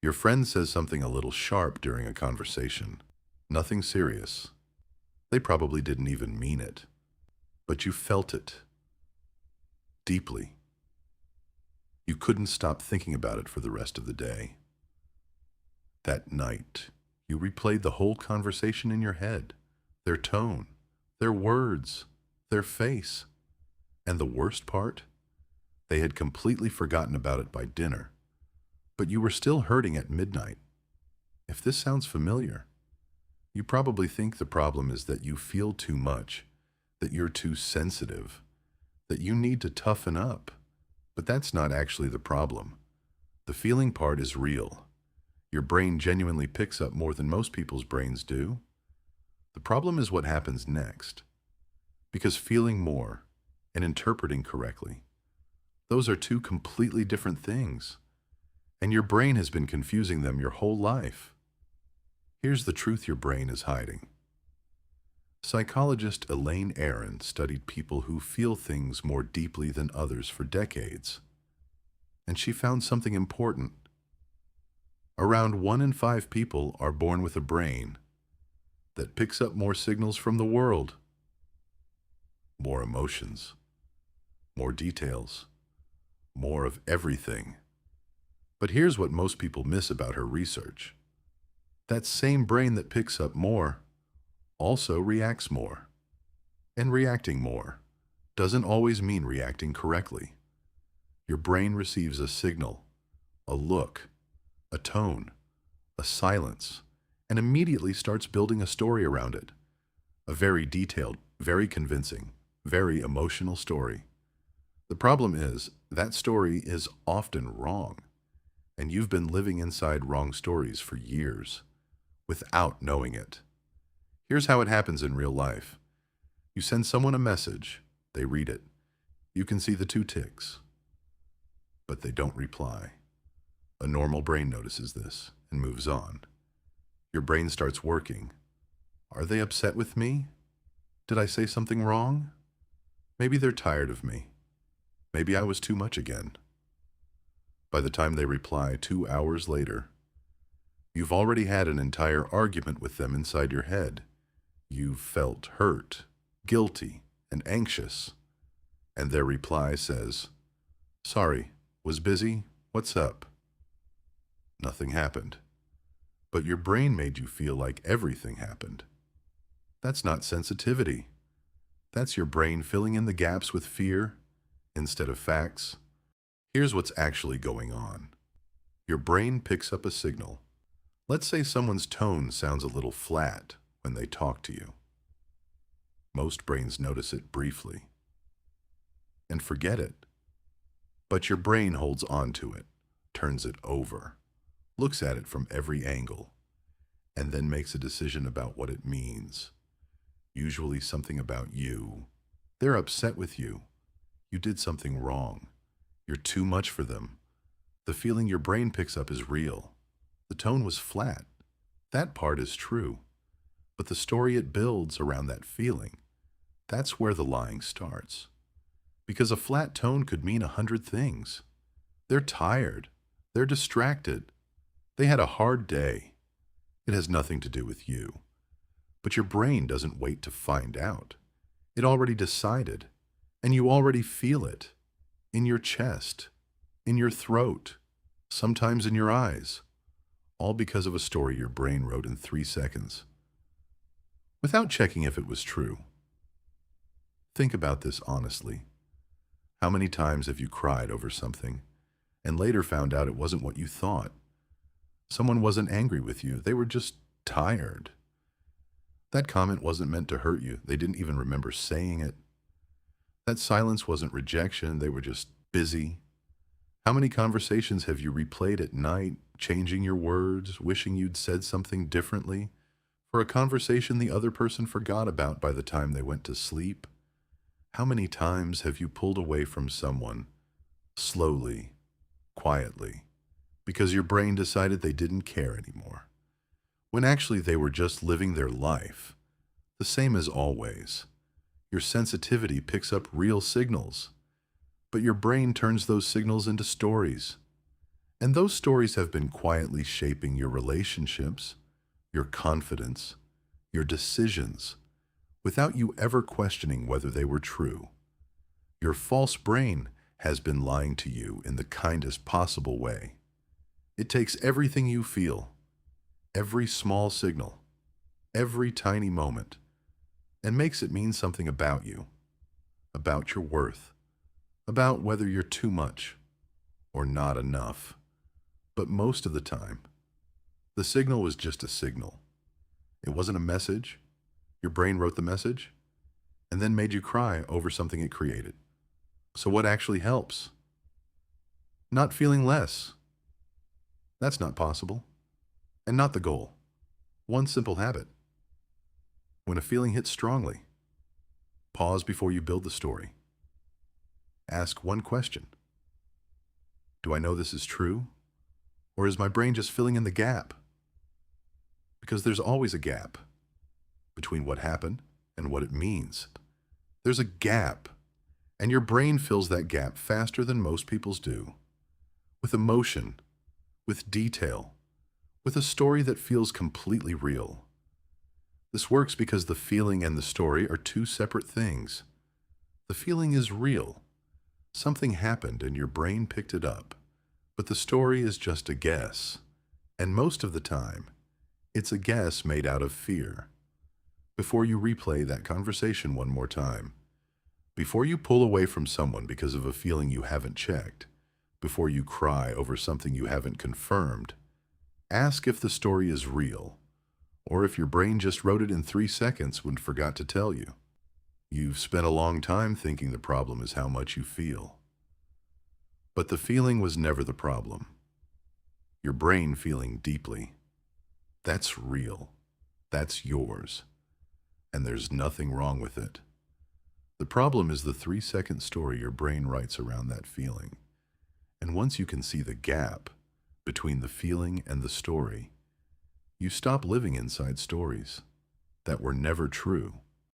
Your friend says something a little sharp during a conversation. Nothing serious. They probably didn't even mean it. But you felt it. Deeply. You couldn't stop thinking about it for the rest of the day. That night, you replayed the whole conversation in your head. Their tone, their words, their face. And the worst part? They had completely forgotten about it by dinner. But you were still hurting at midnight. If this sounds familiar, you probably think the problem is that you feel too much, that you're too sensitive, that you need to toughen up. But that's not actually the problem. The feeling part is real. Your brain genuinely picks up more than most people's brains do. The problem is what happens next. Because feeling more and interpreting correctly, those are two completely different things. And your brain has been confusing them your whole life. Here's the truth your brain is hiding. Psychologist Elaine Aron studied people who feel things more deeply than others for decades. And she found something important. Around 1 in 5 people are born with a brain that picks up more signals from the world, more emotions, more details, more of everything. But here's what most people miss about her research. That same brain that picks up more also reacts more. And reacting more doesn't always mean reacting correctly. Your brain receives a signal, a look, a tone, a silence, and immediately starts building a story around it. A very detailed, very convincing, very emotional story. The problem is, that story is often wrong. And you've been living inside wrong stories for years, without knowing it. Here's how it happens in real life. You send someone a message, they read it. You can see the 2 ticks, but they don't reply. A normal brain notices this and moves on. Your brain starts working. Are they upset with me? Did I say something wrong? Maybe they're tired of me. Maybe I was too much again. By the time they reply 2 hours later, you've already had an entire argument with them inside your head. You've felt hurt, guilty, and anxious. And their reply says, "Sorry, was busy, what's up?" Nothing happened. But your brain made you feel like everything happened. That's not sensitivity. That's your brain filling in the gaps with fear instead of facts. Here's what's actually going on. Your brain picks up a signal. Let's say someone's tone sounds a little flat when they talk to you. Most brains notice it briefly and forget it. But your brain holds on to it, turns it over, looks at it from every angle, and then makes a decision about what it means. Usually something about you. They're upset with you. You did something wrong. You're too much for them. The feeling your brain picks up is real. The tone was flat. That part is true. But the story it builds around that feeling, that's where the lying starts. Because a flat tone could mean 100 things. They're tired. They're distracted. They had a hard day. It has nothing to do with you. But your brain doesn't wait to find out. It already decided. And you already feel it. In your chest, in your throat, sometimes in your eyes, all because of a story your brain wrote in 3 seconds, without checking if it was true. Think about this honestly. How many times have you cried over something and later found out it wasn't what you thought? Someone wasn't angry with you, they were just tired. That comment wasn't meant to hurt you, they didn't even remember saying it. That silence wasn't rejection, they were just busy. How many conversations have you replayed at night, changing your words, wishing you'd said something differently, for a conversation the other person forgot about by the time they went to sleep? How many times have you pulled away from someone, slowly, quietly, because your brain decided they didn't care anymore, when actually they were just living their life, the same as always? Your sensitivity picks up real signals, but your brain turns those signals into stories. And those stories have been quietly shaping your relationships, your confidence, your decisions, without you ever questioning whether they were true. Your false brain has been lying to you in the kindest possible way. It takes everything you feel, every small signal, every tiny moment, and makes it mean something about you, about your worth, about whether you're too much or not enough. But most of the time, the signal was just a signal. It wasn't a message. Your brain wrote the message and then made you cry over something it created. So what actually helps? Not feeling less. That's not possible. And not the goal. One simple habit. When a feeling hits strongly, pause before you build the story. Ask one question. Do I know this is true? Or is my brain just filling in the gap? Because there's always a gap between what happened and what it means. There's a gap, and your brain fills that gap faster than most people's do. With emotion, with detail, with a story that feels completely real. This works because the feeling and the story are two separate things. The feeling is real. Something happened and your brain picked it up. But the story is just a guess. And most of the time, it's a guess made out of fear. Before you replay that conversation one more time, before you pull away from someone because of a feeling you haven't checked, before you cry over something you haven't confirmed, ask if the story is real, or if your brain just wrote it in 3 seconds when it forgot to tell you. You've spent a long time thinking the problem is how much you feel. But the feeling was never the problem. Your brain feeling deeply. That's real. That's yours. And there's nothing wrong with it. The problem is the 3-second story your brain writes around that feeling. And once you can see the gap between the feeling and the story, you stop living inside stories that were never true.